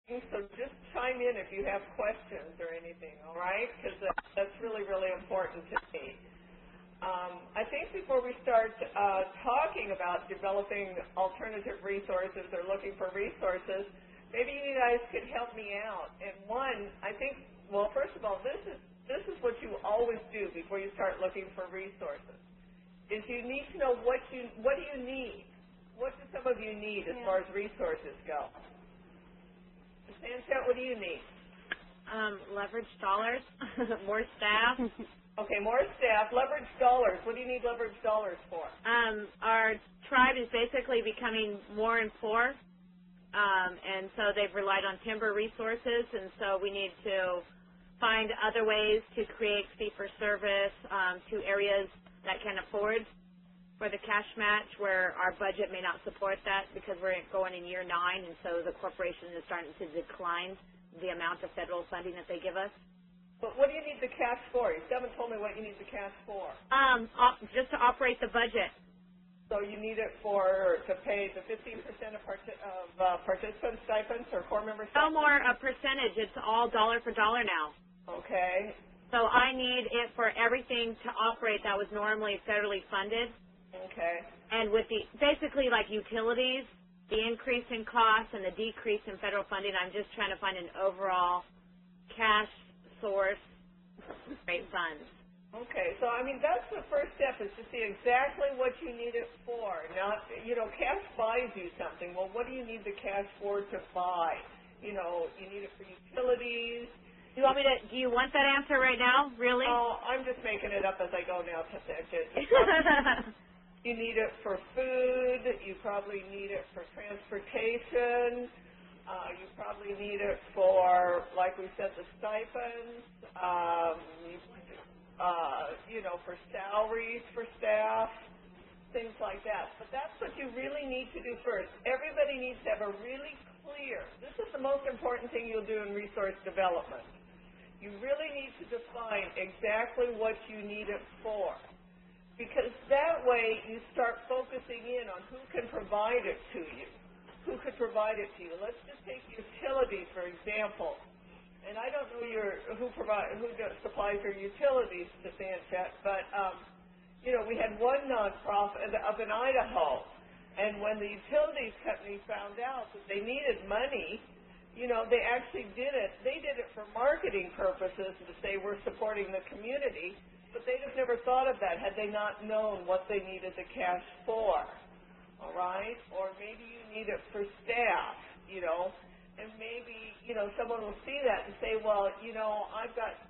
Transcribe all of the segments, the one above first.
So just chime in if you have questions or anything, all right? Because that's really, really important to me. I think before we start talking about developing alternative resources or looking for resources, maybe you guys could help me out. And one, I think, well, first of all, this is what you always do before you start looking for resources, is you need to know what do you need? What do some of you need as far as resources go? Sanchette, what do you need? Leverage dollars, more staff. Okay, more staff, leverage dollars. What do you need leverage dollars for? Our tribe is basically becoming more and poor, and so they've relied on timber resources, and so we need to find other ways to create fee-for-service to areas that can afford for the cash match, where our budget may not support that because we're going in year 9, and so the corporation is starting to decline the amount of federal funding that they give us. But what do you need the cash for? You haven't told me what you need the cash for. Just to operate the budget. So you need it to pay the 15% of participant stipends or core member stipends? No more a percentage. It's all dollar for dollar now. Okay. So I need it for everything to operate that was normally federally funded. Okay. And with basically like utilities, the increase in costs and the decrease in federal funding, I'm just trying to find an overall cash source rate funds. Okay, so I mean that's the first step, is to see exactly what you need it for. Now, cash buys you something. Well, what do you need the cash for to buy? You need it for utilities. Do you want that answer right now? Really? Oh, I'm just making it up as I go now. You need it for food. You probably need it for transportation. You probably need it for, like we said, the stipends. For salaries for staff, things like that. But that's what you really need to do first. Everybody needs to have a really clear. This is the most important thing you'll do in resource development. You really need to define exactly what you need it for. Because that way you start focusing in on who can provide it to you. Who could provide it to you? Let's just take utilities, for example. And I don't know who supplies your utilities to Sanchette, but we had one nonprofit up in Idaho, and when the utilities company found out that they needed money, they actually did it. They did it for marketing purposes to say we're supporting the community. But they'd have never thought of that had they not known what they needed the cash for, all right? Or maybe you need it for staff, and maybe, someone will see that and say, well, I've got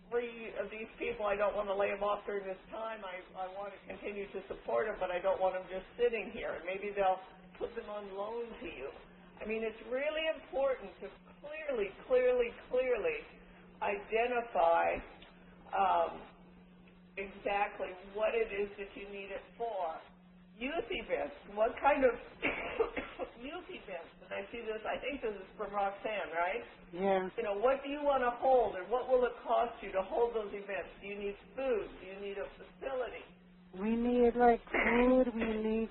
3 of these people. I don't want to lay them off during this time. I want to continue to support them, but I don't want them just sitting here. And maybe they'll put them on loan to you. I mean, it's really important to clearly identify exactly what it is that you need it for. Youth events. What kind of youth events? And I see this, I think this is from Roxanne, right? Yeah. What do you want to hold, and what will it cost you to hold those events? Do you need food? Do you need a facility? We need, food. We need,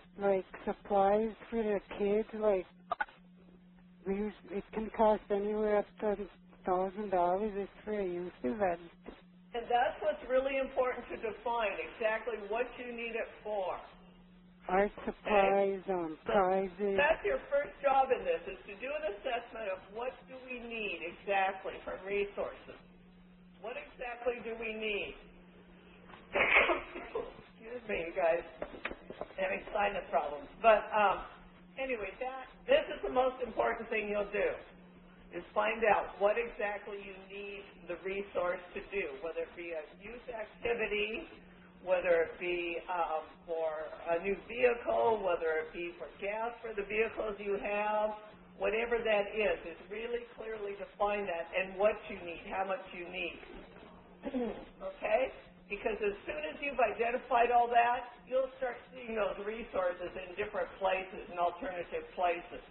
supplies for the kids. It can cost anywhere up to $1,000 just for a youth event. And that's what's really important to define, exactly what you need it for. Art supplies, prizes. That's your first job in this, is to do an assessment of what do we need exactly from resources. What exactly do we need? Excuse me, you guys. Having sinus problems. But anyway, this is the most important thing you'll do, is find out what exactly you need the resource to do, whether it be a youth activity, whether it be for a new vehicle, whether it be for gas for the vehicles you have, whatever that is really clearly define that and what you need, how much you need. Okay? Because as soon as you've identified all that, you'll start seeing those resources in different places and alternative places.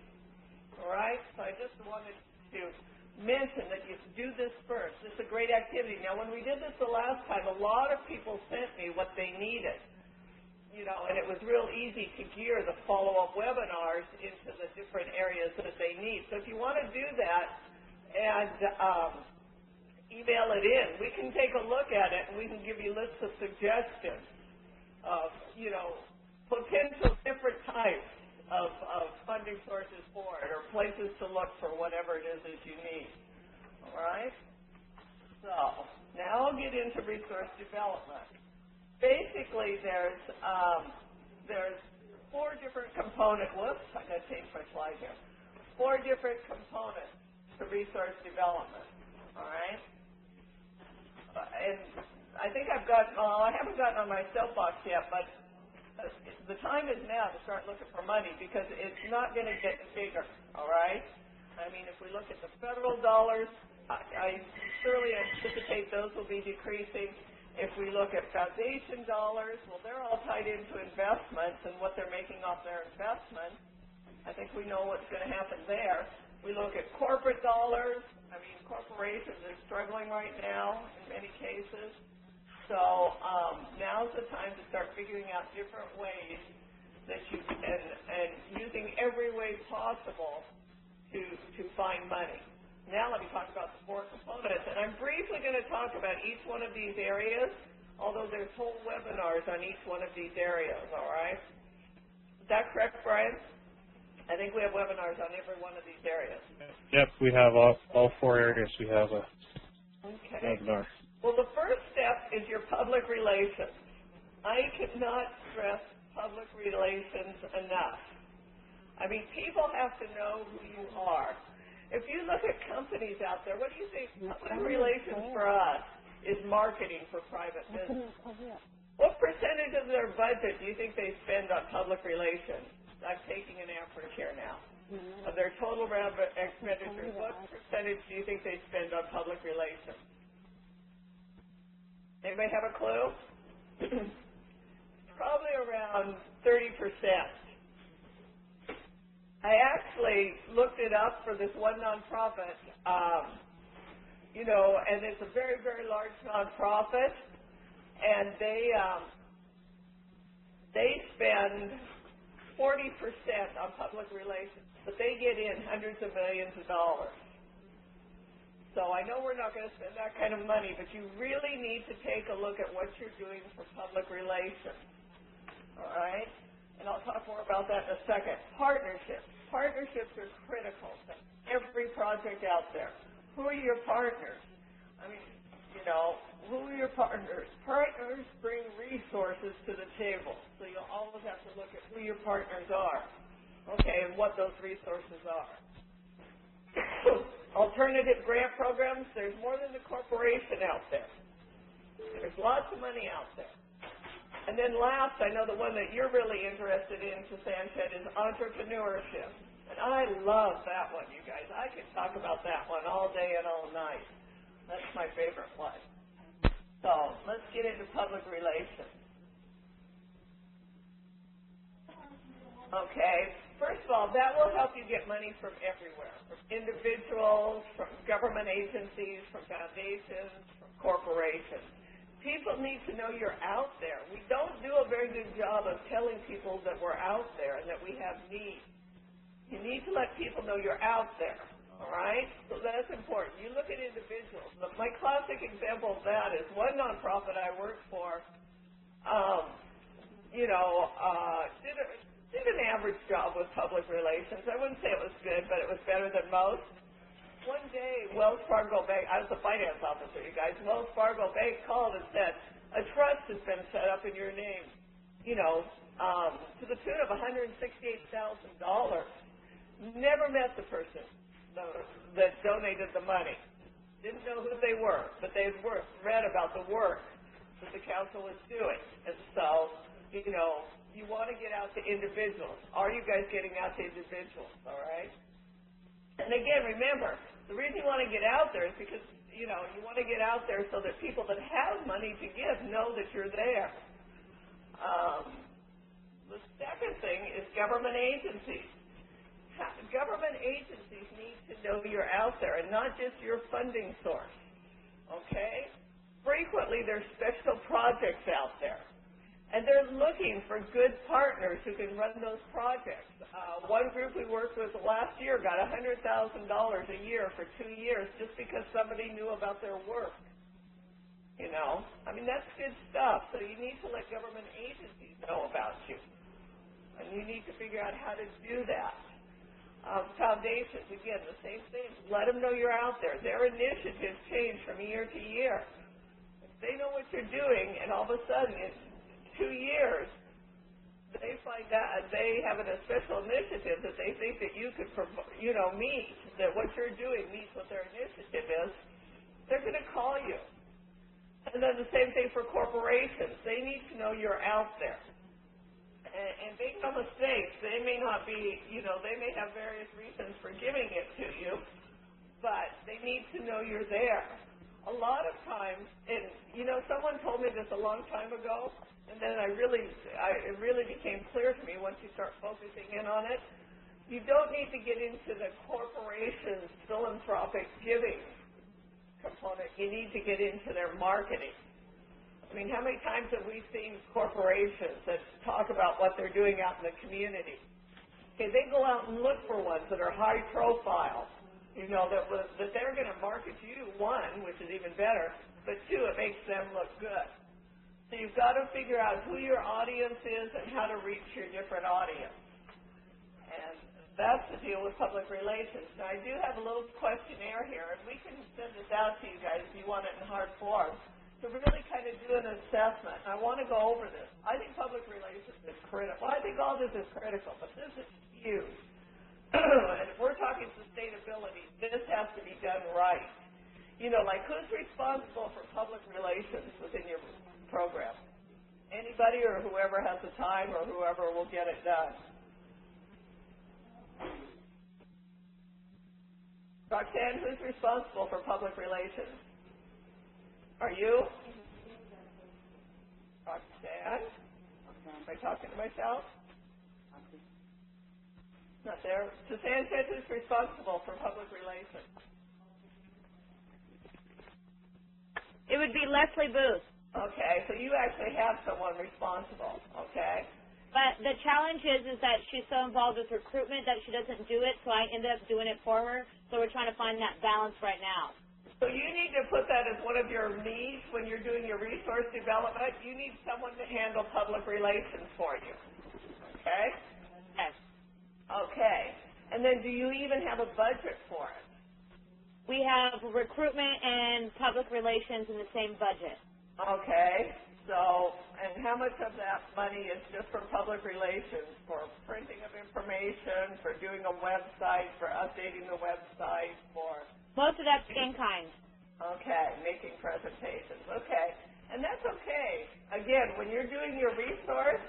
All right? So I just wanted to mention that you do this first. This is a great activity. Now, when we did this the last time, a lot of people sent me what they needed. you know, and it was real easy to gear the follow-up webinars into the different areas that they need. So if you want to do that and email it in, we can take a look at it and we can give you lists of suggestions of, you know, potential different types of funding sources for it or places to look for whatever it is that you need. All right? So now I'll get into resource development. Basically, there's 4 different components. Whoops, I got to change my slide here. 4 different components to resource development. All right, and I think I've gotten. I haven't gotten on my soapbox yet, but the time is now to start looking for money because it's not going to get bigger. All right. I mean, if we look at the federal dollars, I surely anticipate those will be decreasing. If we look at foundation dollars, well, they're all tied into investments and what they're making off their investments. I think we know what's going to happen there. We look at corporate dollars. I mean, corporations are struggling right now in many cases. So now's the time to start figuring out different ways that you and using every way possible to find money. Now let me talk about the 4 components, and I'm briefly going to talk about each one of these areas, although there's whole webinars on each one of these areas, all right? Is that correct, Brian? I think we have webinars on every one of these areas. Yep, we have all 4 areas. We have a webinar. Well, the first step is your public relations. I cannot stress public relations enough. I mean, people have to know who you are. If you look at companies out there, what do you think public relations for us is marketing for private business? What percentage of their budget do you think they spend on public relations? I'm taking an average here now. Of their total expenditures, what percentage do you think they spend on public relations? Anybody have a clue? Probably around 30%. I actually looked it up for this one nonprofit, you know, and it's a very, very large nonprofit, and they spend 40% on public relations, but they get in hundreds of millions of dollars. So I know we're not going to spend that kind of money, but you really need to take a look at what you're doing for public relations, all right? And I'll talk more about that in a second. Partnerships. Partnerships are critical to every project out there. Who are your partners? I mean, you know, who are your partners? Partners bring resources to the table. So you'll always have to look at who your partners are, okay, and what those resources are. Alternative grant programs, there's more than a corporation out there. There's lots of money out there. And then last, I know the one that you're really interested in, Sanchez, is entrepreneurship. And I love that one, you guys. I could talk about that one all day and all night. That's my favorite one. So let's get into public relations. Okay, first of all, that will help you get money from everywhere, from individuals, from government agencies, from foundations, from corporations. People need to know you're out there. We don't do a very good job of telling people that we're out there and that we have needs. You need to let people know you're out there, all right? So that's important. You look at individuals. My classic example of that is one nonprofit I worked for, did an average job with public relations. I wouldn't say it was good, but it was better than most. One day, Wells Fargo Bank, I was the finance officer, you guys, Wells Fargo Bank called and said, a trust has been set up in your name, you know, to the tune of $168,000. Never met the person that donated the money. Didn't know who they were, but they had read about the work that the council was doing. And so, you know, you want to get out to individuals. Are you guys getting out to individuals, all right? And again, remember, the reason you want to get out there is because, you know, you want to get out there so that people that have money to give know that you're there. The second thing is government agencies. Government agencies need to know you're out there and not just your funding source, okay? Frequently, there's special projects out there. And they're looking for good partners who can run those projects. One group we worked with last year got $100,000 a year for 2 years just because somebody knew about their work. You know, I mean, that's good stuff. So you need to let government agencies know about you. And you need to figure out how to do that. Foundations, again, the same thing. Let them know you're out there. Their initiatives change from year to year. If they know what you're doing, and all of a sudden, in 2 years, they find out they have a special initiative that they think that you could, meet, that what you're doing meets what their initiative is, they're going to call you. And then the same thing for corporations. They need to know you're out there. And make no mistakes, they may not be, they may have various reasons for giving it to you, but they need to know you're there. A lot of times, and, someone told me this a long time ago, and then it really became clear to me once you start focusing in on it. You don't need to get into the corporation's philanthropic giving component. You need to get into their marketing. I mean, how many times have we seen corporations that talk about what they're doing out in the community? Okay, they go out and look for ones that are high profile, that they're going to market you, one, which is even better, but two, it makes them look good. So you've got to figure out who your audience is and how to reach your different audience. And that's the deal with public relations. Now, I do have a little questionnaire here, and we can send this out to you guys if you want it in hard form, to really kind of do an assessment. I want to go over this. I think public relations is critical. Well, I think all this is critical, but this is huge. And if we're talking sustainability, this has to be done right. Like who's responsible for public relations within your program? Anybody or whoever has the time or whoever will get it done? Roxanne, who's responsible for public relations? Are you? Roxanne? Am I talking to myself? Not there. Suzanne said who's responsible for public relations? It would be Leslie Booth. Okay, so you actually have someone responsible, okay? But the challenge is that she's so involved with recruitment that she doesn't do it, so I end up doing it for her. So we're trying to find that balance right now. So you need to put that as one of your needs when you're doing your resource development. You need someone to handle public relations for you. Okay? Yes. Okay. And then do you even have a budget for it? We have recruitment and public relations in the same budget. Okay. So, and how much of that money is just for public relations, for printing of information, for doing a website, for updating the website, for... Most of that's in kind. Okay, making presentations. Okay, and that's okay. Again, when you're doing your resource,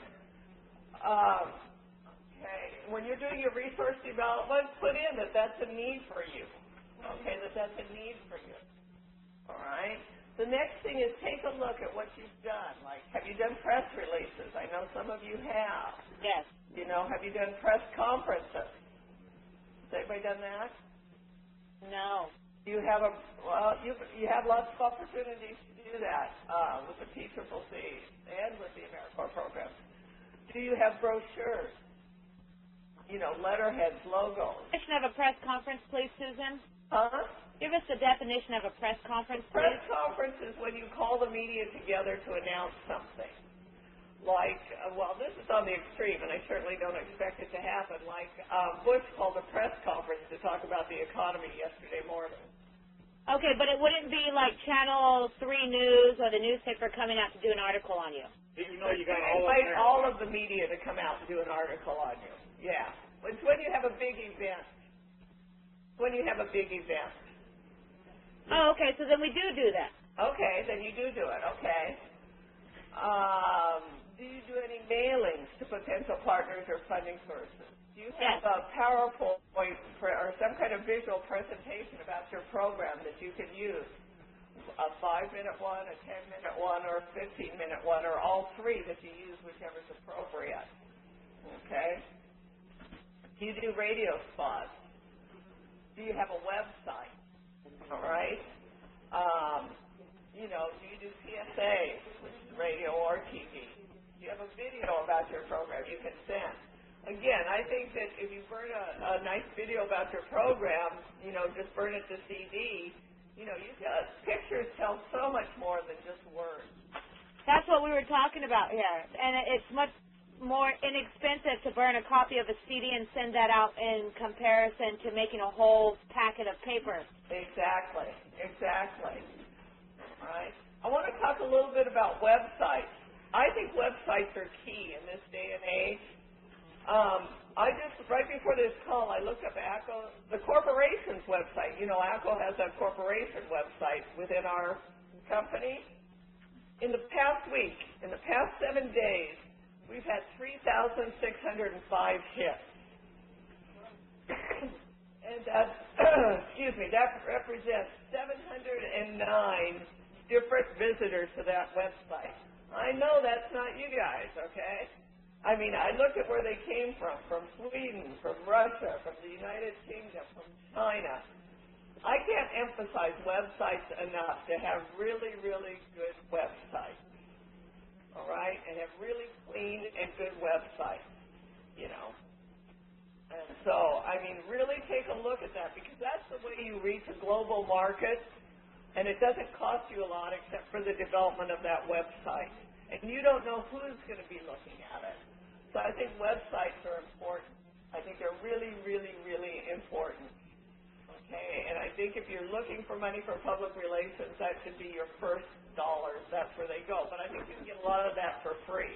when you're doing your resource development, put in that that's a need for you. Okay, that's a need for you. All right. The next thing is take a look at what you've done. Like, have you done press releases? I know some of you have. Yes. Have you done press conferences? Has anybody done that? No. You have you have lots of opportunities to do that with the PCCC and with the AmeriCorps program. Do you have brochures? Letterheads, logos. Definition of a press conference, please, Susan. Huh? Give us the definition of a press conference, please. Press conference is when you call the media together to announce something. Like, this is on the extreme, and I certainly don't expect it to happen. Like, Bush called a press conference to talk about the economy yesterday morning. Okay, but it wouldn't be like Channel 3 News or the newspaper coming out to do an article on you. You know you got invite all of the media to come out and do an article on you. Yeah. It's when you have a big event. When you have a big event. Oh, okay, so then we do that. Okay, then you do it. Okay. Do you do any mailings to potential partners or funding sources? Do you have a PowerPoint or some kind of visual presentation about your program that you can use? A 5-minute one, a 10-minute one, or a 15-minute one, or all three that you use, whichever is appropriate. Okay? Do you do radio spots? Do you have a website? All right? Do you do PSAs, which is radio or TV? Do you have out your program, just burn it to CD. Pictures tell so much more than just words. That's what we were talking about here, and it's much more inexpensive to burn a copy of a CD and send that out in comparison to making a whole packet of paper. Exactly. All right. I want to talk a little bit about websites. I think websites are key in this day and age. Right before this call, I looked up ACCO, the corporation's website. ACCO has a corporation website within our company. In the past week, in the past 7 days, we've had 3,605 hits. And that, that represents 709 different visitors to that website. I know that's not you guys, okay? I mean, I looked at where they came from Sweden, from Russia, from the United Kingdom, from China. I can't emphasize websites enough to have really, really good websites, all right, and have really clean and good websites, And so, really take a look at that, because that's the way you reach a global market, and it doesn't cost you a lot except for the development of that website. And you don't know who's going to be looking at it. So I think websites are important. I think they're really, really, really important. Okay, and I think if you're looking for money for public relations, that should be your first dollars. That's where they go. But I think you can get a lot of that for free.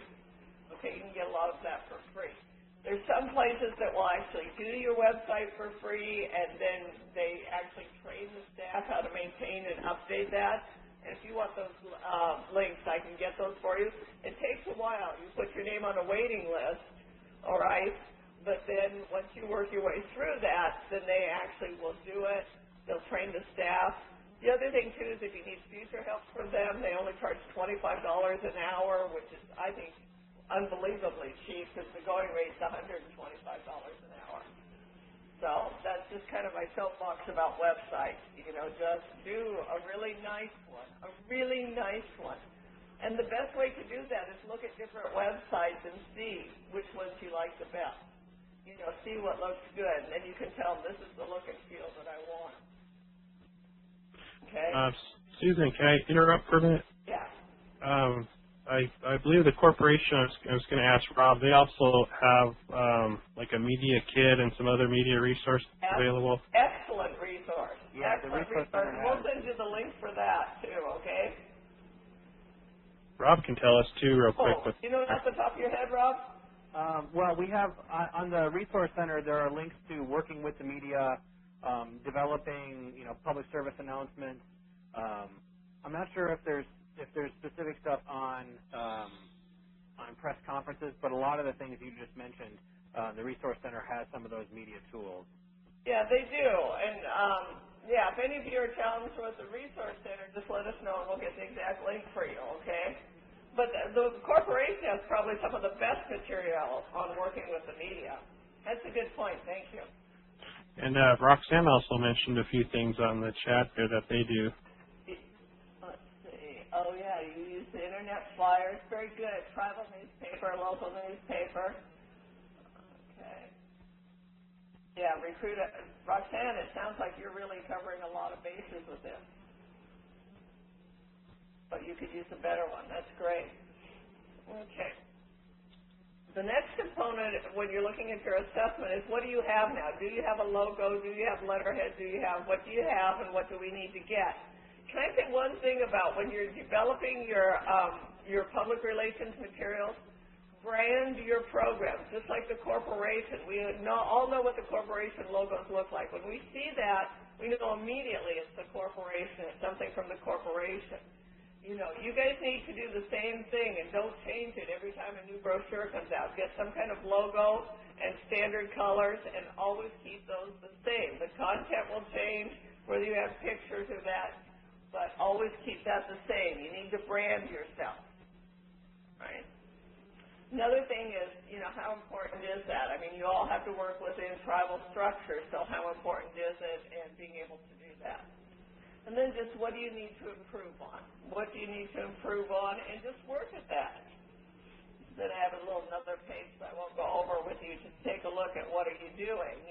Okay, you can get a lot of that for free. There's some places that will actually do your website for free, and then they actually train the staff how to maintain and update that. And if you want those links, I can get those for you. It takes a while. You put your name on a waiting list, all right? But then once you work your way through that, then they actually will do it. They'll train the staff. The other thing, too, is if you need future help from them, they only charge $25 an hour, which is, I think, unbelievably cheap, because the going rate's $125 an hour. So that's just kind of my soapbox about websites. Just do a really nice one, And the best way to do that is look at different websites and see which ones you like the best. See what looks good, and then you can tell them, this is the look and feel that I want. Okay? Susan, can I interrupt for a minute? Yeah. I believe the corporation, I was going to ask Rob, they also have like a media kit and some other media resources available. Excellent resource. Yeah, the resource center We'll send you the link for that too, okay? Rob can tell us too real quick. You know off the top of your head, Rob? Well, we have on the resource center, there are links to working with the media, developing, public service announcements. I'm not sure if there's specific stuff on press conferences, but a lot of the things you just mentioned, the resource center has some of those media tools. Yeah, they do. And if any of you are challenged with the resource center, just let us know and we'll get the exact link for you, okay? But the corporation has probably some of the best material on working with the media. That's a good point. Thank you. And Roxanne also mentioned a few things on the chat there that they do. Let's see. Oh, yeah, you use the internet flyers. Very good. Tribal newspaper, local newspaper. Okay. Yeah, recruit. Roxanne, it sounds like you're really covering a lot of bases with this. But you could use a better one. That's great. Okay. The next component when you're looking at your assessment is, what do you have now? Do you have a logo? Do you have letterhead? What do you have, and what do we need to get? Can I say one thing about when you're developing your public relations materials? Brand your programs, just like the corporation. We all know what the corporation logos look like. When we see that, we know immediately it's the corporation. It's something from the corporation. You guys need to do the same thing, and don't change it every time a new brochure comes out. Get some kind of logo and standard colors, and always keep those the same. The content will change, whether you have pictures or that, but always keep that the same. You need to brand yourself, right? Another thing is, how important is that? I mean, you all have to work within tribal structures, so how important is it, and being able to do that? And then just, what do you need to improve on? What do you need to improve on? And just work at that. Then I have another page that I won't go over with you. Just take a look at what are you doing,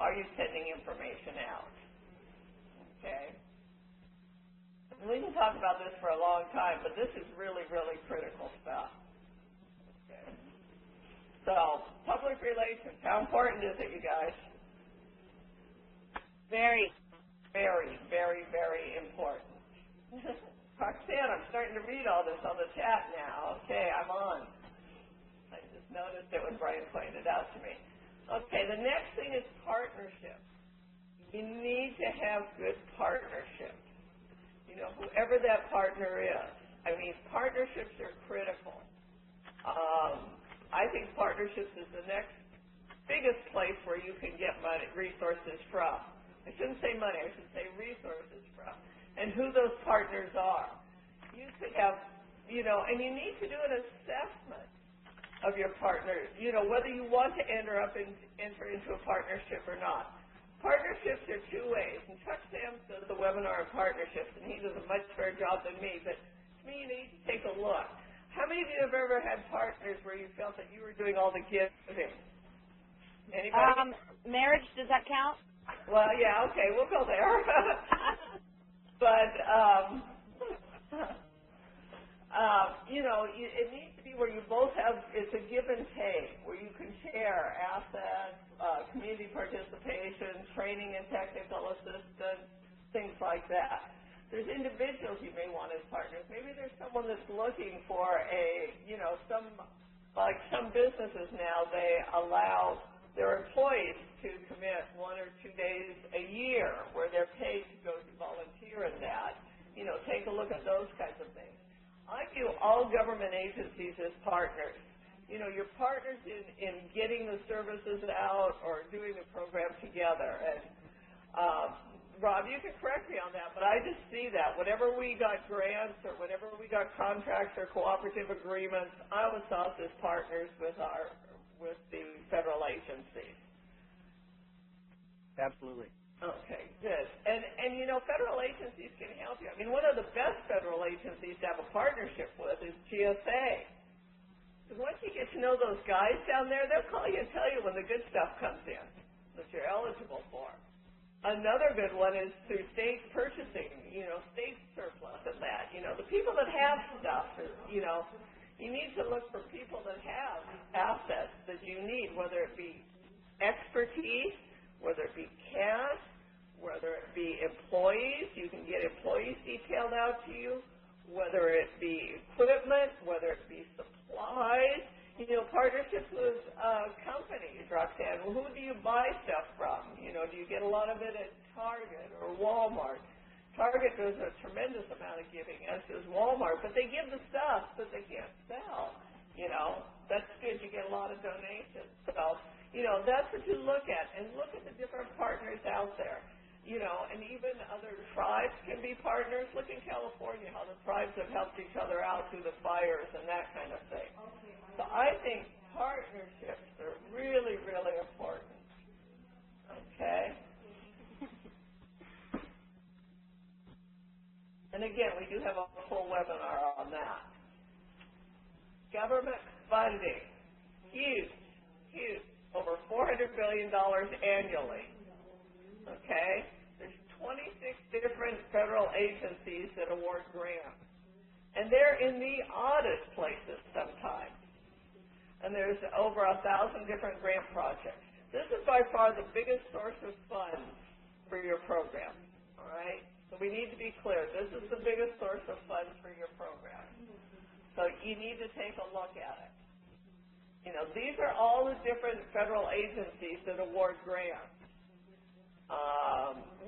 Are you sending information out? Okay. And we can talk about this for a long time, but this is really, really critical stuff. Okay. So, public relations, how important is it, you guys? Very. Very, very, very important. Roxanne, I'm starting to read all this on the chat now. Okay, I'm on. I just noticed it when Brian pointed it out to me. Okay, the next thing is partnerships. You need to have good partnerships. You know, whoever that partner is. I mean, partnerships are critical. I think partnerships is the next biggest place where you can get money, resources from. I shouldn't say money, I should say resources from. And who those partners are. You could have, you know, and you need to do an assessment of your partner, you know, whether you want to enter into a partnership or not. Partnerships are two ways, and Chuck Sams does the webinar on partnerships, and he does a much better job than me, but to me, you need to take a look. How many of you have ever had partners where you felt that you were doing all the giving? Anybody? Marriage, does that count? Well, yeah, okay, we'll go there. But, you know, it needs to be where you both have, it's a give and take, where you can share assets, community participation, training and technical assistance, things like that. There's individuals you may want as partners. Maybe there's someone that's looking for a, you know, some businesses now, they allow their employees to commit 1 or 2 days a year where they're paid to go to volunteer in that. You know, take a look at those kinds of things. I view all government agencies as partners. You know, you're partners in getting the services out or doing the program together. And Rob, you can correct me on that, but I just see that. Whenever we got grants or whenever we got contracts or cooperative agreements, I always saw us as partners with the federal agencies. Absolutely. Okay, good. And you know, federal agencies can help you. I mean, one of the best federal agencies to have a partnership with is GSA. Because once you get to know those guys down there, they'll call you and tell you when the good stuff comes in that you're eligible for. Another good one is through state purchasing, you know, state surplus and that. You know, the people that have stuff, you know, you need to look for people that have assets that you need, whether it be expertise, whether it be cash, whether it be employees. You can get employees detailed out to you, whether it be equipment, whether it be supplies. You know, partnerships with companies, Roxanne. Well, who do you buy stuff from? You know, do you get a lot of it at Target or Walmart? Target does a tremendous amount of giving, as does Walmart, but they give the stuff that they can't sell. You know, that's good. You get a lot of donations. So, you know, that's what you look at, and look at the different partners out there. You know, and even other tribes can be partners. Look in California how the tribes have helped each other out through the fires and that kind of thing. So I think partnerships are really, really important. Okay? And again, we do have a full webinar on that. Government funding, huge, huge, over $400 billion annually. Okay? There's 26 different federal agencies that award grants. And they're in the oddest places sometimes. And there's over 1,000 different grant projects. This is by far the biggest source of funds for your program. All right? So we need to be clear. This is the biggest source of funds for your program. So you need to take a look at it. You know, these are all the different federal agencies that award grants.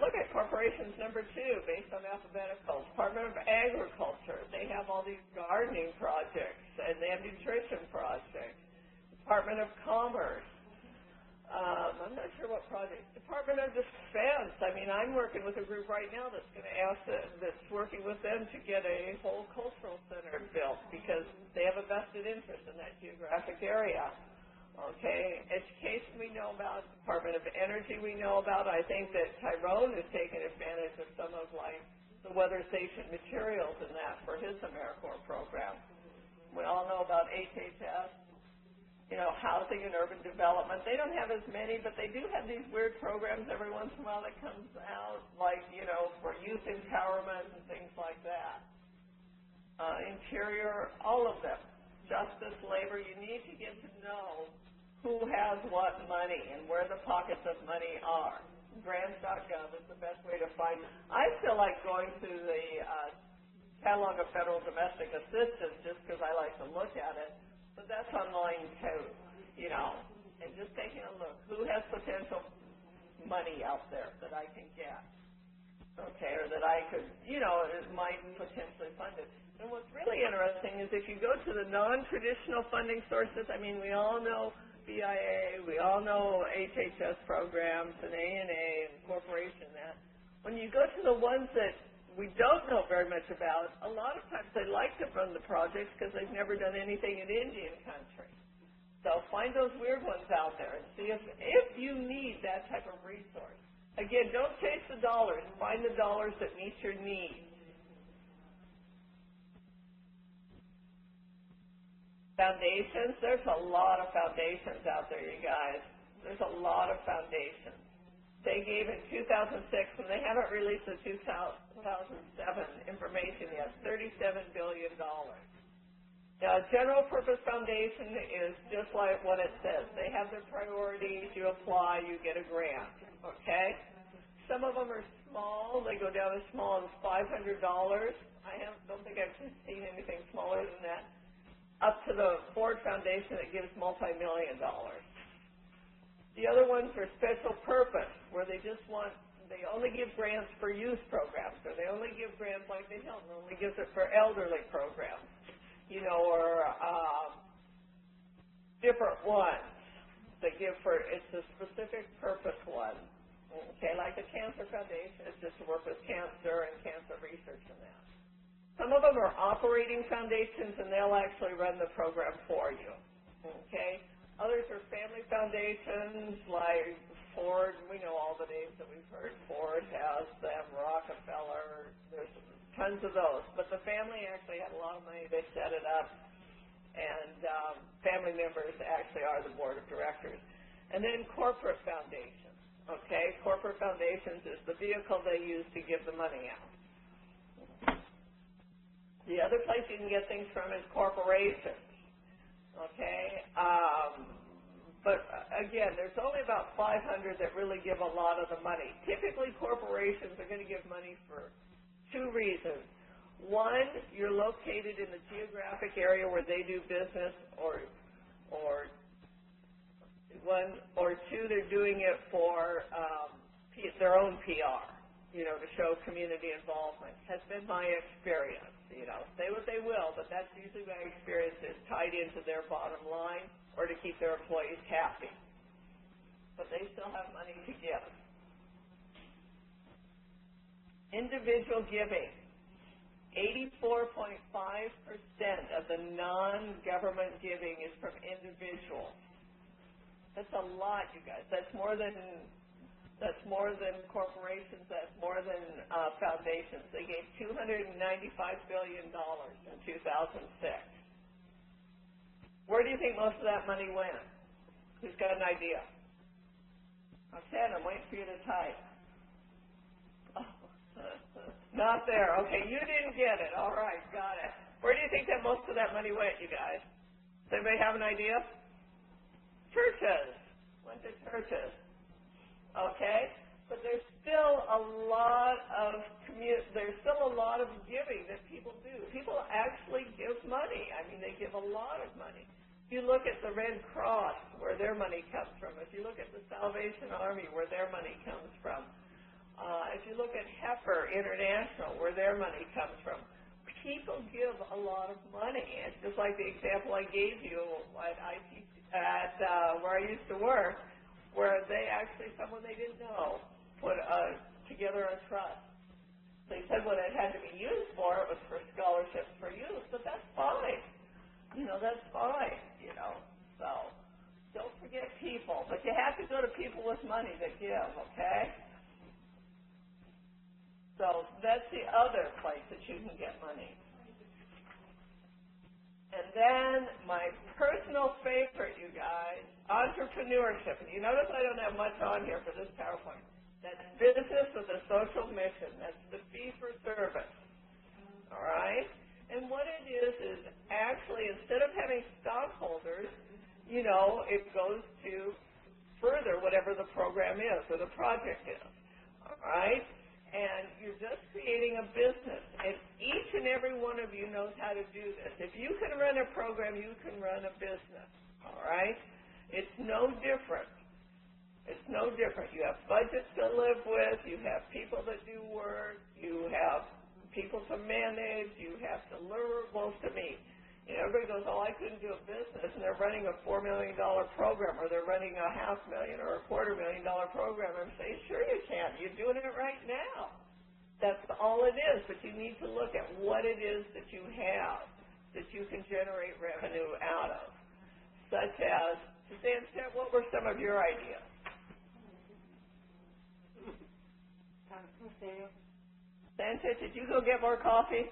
Look at corporations number 2, based on alphabetical. Department of Agriculture. They have all these gardening projects, and they have nutrition projects. Department of Commerce. I'm not sure what project. Department of Defense. I mean, I'm working with a group right now that's going to ask that's working with them to get a whole cultural center built because they have a vested interest in that geographic area. Okay, education we know about, Department of Energy we know about. I think that Tyrone is taking advantage of some of like the weather station materials and that for his AmeriCorps program. We all know about HHS. housing and urban development. They don't have as many, but they do have these weird programs every once in a while that comes out, like, for youth empowerment and things like that. Interior, all of them. Justice, labor, you need to get to know who has what money and where the pockets of money are. Grants.gov is the best way to find it. I still like going to the catalog of federal domestic assistance just because I like to look at it. But that's online too, and just taking a look. Who has potential money out there that I can get, okay, or that I could, might potentially fund it. And what's really interesting is if you go to the non-traditional funding sources, we all know BIA, we all know HHS programs and ANA and corporation that. When you go to the ones that we don't know very much about, a lot of times they like to run the projects because they've never done anything in Indian country. So find those weird ones out there and see if you need that type of resource. Again, don't chase the dollars. Find the dollars that meet your needs. Foundations, there's a lot of foundations out there, you guys. There's a lot of foundations. They gave in 2006, and they haven't released the 2007 information yet, $37 billion. Now, a general purpose foundation is just like what it says. They have their priorities, you apply, you get a grant, okay? Some of them are small. They go down as small as $500. Don't think I've seen anything smaller than that. Up to the Ford Foundation that gives multi-million dollars. The other ones are special purpose, where they only give grants for youth programs, or they only give grants like the Hilton only gives it for elderly programs, or different ones they give for, it's a specific purpose one. Okay, like the Cancer Foundation is just to work with cancer and cancer research and that. Some of them are operating foundations, and they'll actually run the program for you. Okay. Others are family foundations, like Ford. We know all the names that we've heard. Ford has them, Rockefeller. There's tons of those. But the family actually had a lot of money. They set it up, and family members actually are the board of directors. And then corporate foundations. Okay, corporate foundations is the vehicle they use to give the money out. The other place you can get things from is corporations. Okay, but again, there's only about 500 that really give a lot of the money. Typically, corporations are going to give money for two reasons. One, you're located in the geographic area where they do business, or two, they're doing it for their own PR, to show community involvement. Has been my experience. Say what they will, but that's usually my experience is tied into their bottom line or to keep their employees happy. But they still have money to give. Individual giving. 84.5% of the non-government giving is from individuals. That's a lot, you guys. That's more than corporations. That's more than foundations. They gave $295 billion in 2006. Where do you think most of that money went? Who's got an idea? Okay, I'm waiting for you to type. Not there. Okay, you didn't get it. All right, got it. Where do you think that most of that money went, you guys? Does anybody have an idea? Churches. Went to churches. Okay, but there's still a lot of giving that people do. People actually give money. They give a lot of money. If you look at the Red Cross, where their money comes from, if you look at the Salvation Army, where their money comes from, if you look at Heifer International, where their money comes from, people give a lot of money. It's just like the example I gave you at where I used to work, where they actually, someone they didn't know, put together a trust. They said what it had to be used for, it was for scholarships for youth, but that's fine. That's fine, So, don't forget people. But you have to go to people with money that give, okay? So, that's the other place that you can get money. And then my personal favorite, you guys, entrepreneurship. And you notice I don't have much on here for this PowerPoint. That's business with a social mission. That's the fee for service. All right? And what it is actually, instead of having stockholders, you know, it goes to further whatever the program is or the project is. All right? And you're just creating a business. And each and every one of you knows how to do this. If you can run a program, you can run a business. All right? It's no different. It's no different. You have budgets to live with. You have people that do work. You have people to manage. You have deliverables to meet. You know, everybody goes, oh, I couldn't do a business, and they're running a $4 million program, or they're running a $500,000 or a $250,000 program. I'm saying, sure you can. You're doing it right now. That's all it is, but you need to look at what it is that you have that you can generate revenue out of, such as, Suzanne, what were some of your ideas? Sanchez, did you go get more coffee?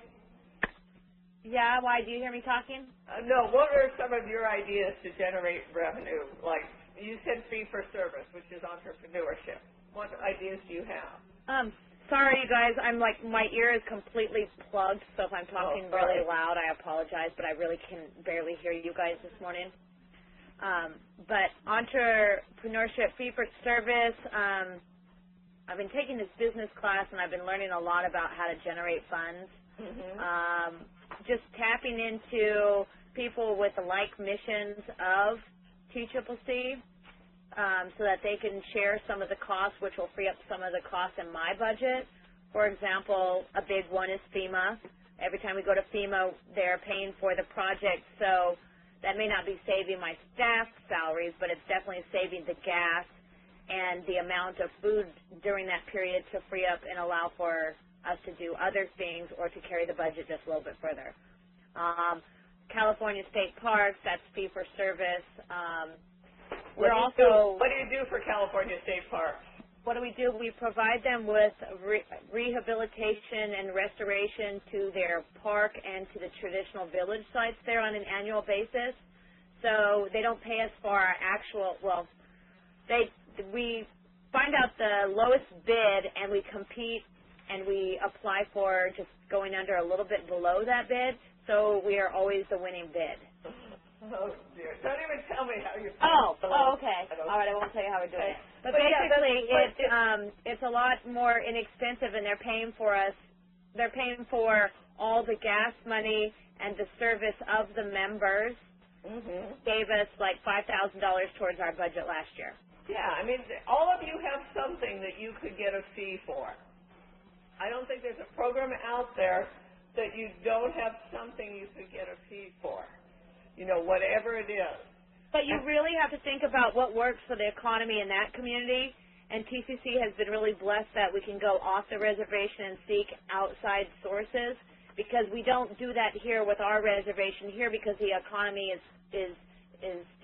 Yeah, why? Do you hear me talking? No, what are some of your ideas to generate revenue? Like, you said fee for service, which is entrepreneurship. What ideas do you have? Sorry, you guys. I'm like, my ear is completely plugged, so if I'm talking really loud, I apologize, but I really can barely hear you guys this morning. But entrepreneurship, fee for service, I've been taking this business class, and I've been learning a lot about how to generate funds. Just tapping into people with the like missions of TCCC so that they can share some of the costs, which will free up some of the costs in my budget. For example, a big one is FEMA. Every time we go to FEMA, they're paying for the project, so that may not be saving my staff salaries, but it's definitely saving the gas and the amount of food during that period to free up and allow for us to do other things or to carry the budget just a little bit further. California State Parks, that's fee for service. What do you do for California State Parks? What do? We provide them with rehabilitation and restoration to their park and to the traditional village sites there on an annual basis. So they don't pay us for our actual, we find out the lowest bid and we compete and we apply for just going under a little bit below that bid, so we are always the winning bid. Oh, dear. Don't even tell me how you're okay. All right, I won't tell you how we're doing it. But basically, it's a lot more inexpensive, and they're paying for us. They're paying for all the gas money and the service of the members. Gave us like $5,000 towards our budget last year. Yeah, I mean, all of you have something that you could get a fee for. I don't think there's a program out there that you don't have something you could get a fee for. You know, whatever it is. But you really have to think about what works for the economy in that community, and TCC has been really blessed that we can go off the reservation and seek outside sources, because we don't do that here with our reservation here because the economy is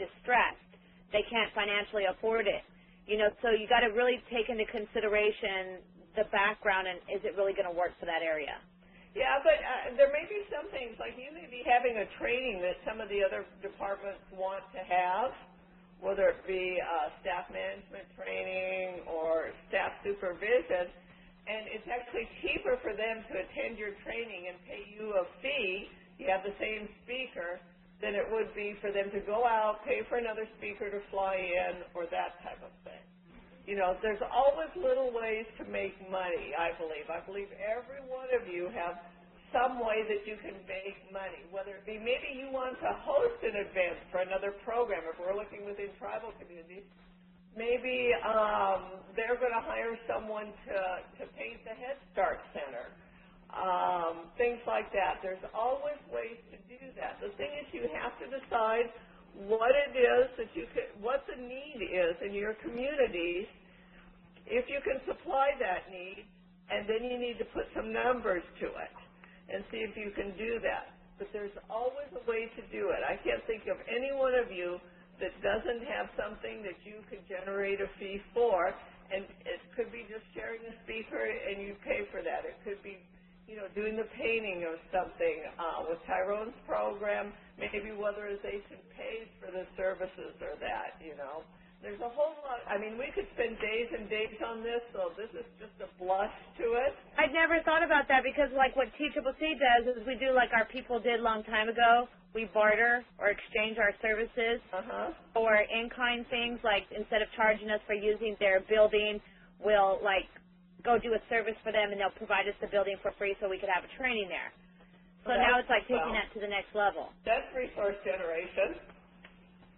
distressed. They can't financially afford it. You know, so you got to really take into consideration the background and is it really going to work for that area. Yeah, but there may be some things, like you may be having a training that some of the other departments want to have, whether it be staff management training or staff supervision, and it's actually cheaper for them to attend your training and pay you a fee, you have the same speaker, than it would be for them to go out, pay for another speaker to fly in, or that type of thing. You know, there's always little ways to make money, I believe. I believe every one of you have some way that you can make money, whether it be maybe you want to host an event for another program. If we're looking within tribal communities, maybe they're going to hire someone to paint the Head Start Center, things like that. There's always ways to do that. The thing is you have to decide what it is that you could, what the need is in your communities, if you can supply that need, and then you need to put some numbers to it and see if you can do that. But there's always a way to do it. I can't think of any one of you that doesn't have something that you could generate a fee for, and it could be just sharing a speaker and you pay for that. It could be, you know, doing the painting of something. With Tyrone's program, maybe weatherization pays for the services or that, you know. There's a whole lot. I mean, we could spend days and days on this, so this is just a blush to it. I'd never thought about that because, like, what TCCC does is we do like our people did a long time ago. We barter or exchange our services for in-kind things. Like, instead of charging us for using their building, we'll, like, go do a service for them, and they'll provide us the building for free so we could have a training there. So now it's like taking that to the next level. That's resource generation.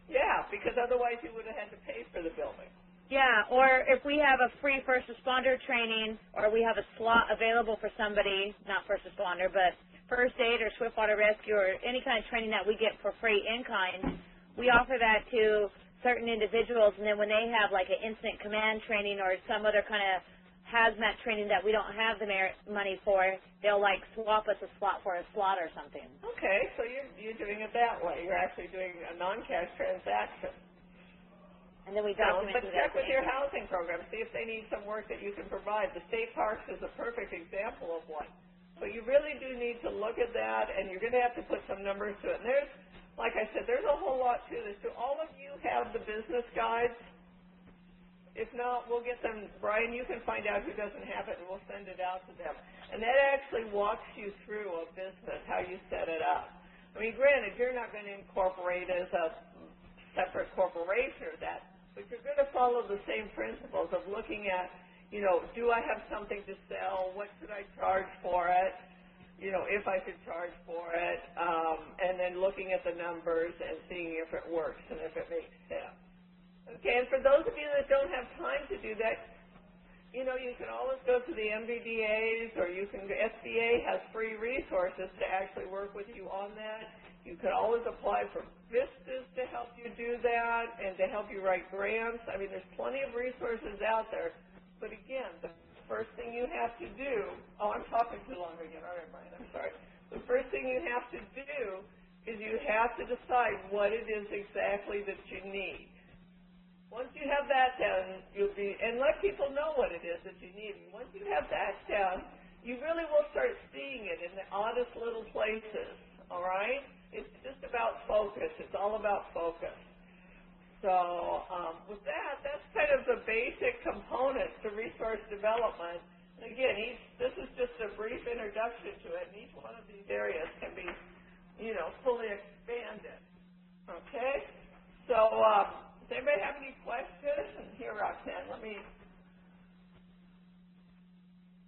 Yeah, because otherwise you would have had to pay for the building. Yeah, or if we have a free first responder training, or we have a slot available for somebody, not first responder, but first aid or swift water rescue or any kind of training that we get for free in kind, we offer that to certain individuals, and then when they have like an incident command training or some other kind of hazmat training that we don't have the money for, they'll like swap us a slot for a slot or something. Okay, so you're doing it that way. You're actually doing a non-cash transaction. And then we document But check with your housing program. See if they need some work that you can provide. The state parks is a perfect example of one. But you really do need to look at that, and you're going to have to put some numbers to it. And there's, like I said, there's a whole lot to this. Do all of you have the business guides? If not, we'll get them. Brian, you can find out who doesn't have it, and we'll send it out to them. And that actually walks you through a business, how you set it up. I mean, granted, you're not going to incorporate as a separate corporation or that, but you're going to follow the same principles of looking at, you know, do I have something to sell? What should I charge for it? You know, if I should charge for it, and then looking at the numbers and seeing if it works and if it makes sense. Okay, and for those of you that don't have time to do that, you know, you can always go to the MVDAs, or you can, SBA has free resources to actually work with you on that. You can always apply for VISTAs to help you do that and to help you write grants. I mean, there's plenty of resources out there. But again, the first thing you have to do, I'm talking too long again. All right, Brian, I'm sorry. The first thing you have to do is you have to decide what it is exactly that you need. Once you have that done, and let people know what it is that you need. And once you have that done, you really will start seeing it in the oddest little places, all right? It's just about focus. It's all about focus. So with that, that's kind of the basic components to resource development. And again, this is just a brief introduction to it, and each one of these areas can be, you know, fully expanded. Okay? So does anybody have any questions? And here, Roxanne, let me.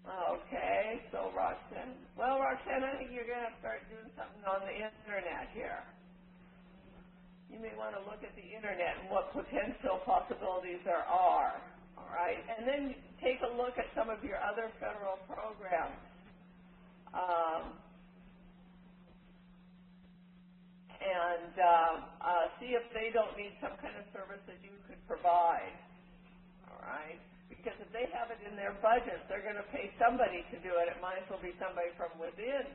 Okay, so Roxanne. Well, Roxanne, I think you're going to start doing something on the internet here. You may want to look at the internet and what potential possibilities there are. All right, and then take a look at some of your other federal programs. And see if they don't need some kind of service that you could provide, all right? Because if they have it in their budget, they're going to pay somebody to do it. It might as well be somebody from within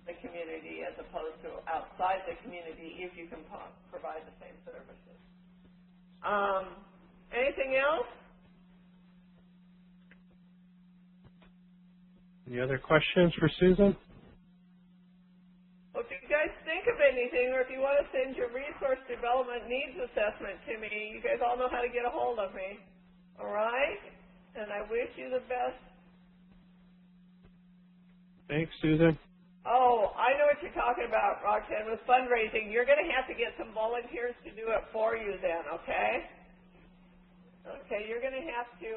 the community as opposed to outside the community if you can provide the same services. Anything else? Any other questions for Susan? Well, if you guys think of anything, or if you want to send your resource development needs assessment to me, you guys all know how to get a hold of me. All right? And I wish you the best. Thanks, Susan. Oh, I know what you're talking about, Roxanne, with fundraising. You're going to have to get some volunteers to do it for you then, okay? Okay, you're going to have to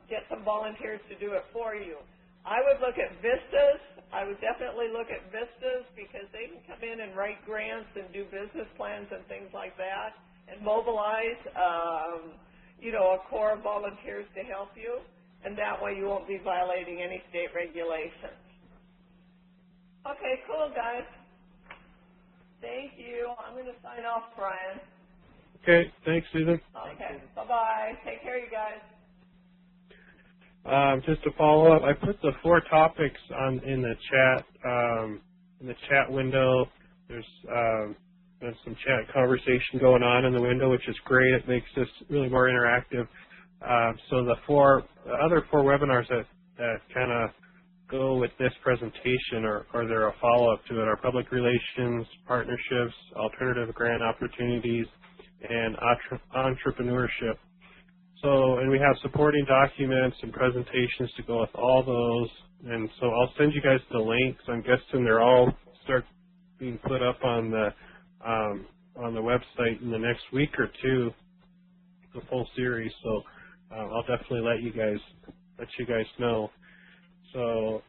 get some volunteers to do it for you. I would look at VISTAs. I would definitely look at VISTAs because they can come in and write grants and do business plans and things like that and mobilize, you know, a core of volunteers to help you, and that way you won't be violating any state regulations. Okay, cool, guys. Thank you. I'm going to sign off, Brian. Okay, thanks, Susan. Okay, bye-bye. Take care, you guys. Just to follow up, I put the 4 topics in the chat window. There's some chat conversation going on in the window, which is great. It makes this really more interactive. So the other 4 webinars that kind of go with this presentation, or are there a follow-up to it? Our public relations, partnerships, alternative grant opportunities, and entrepreneurship. So, and we have supporting documents and presentations to go with all those. And so I'll send you guys the links. I'm guessing they're all start being put up on the website in the next week or two, the full series. So I'll definitely let you guys know. So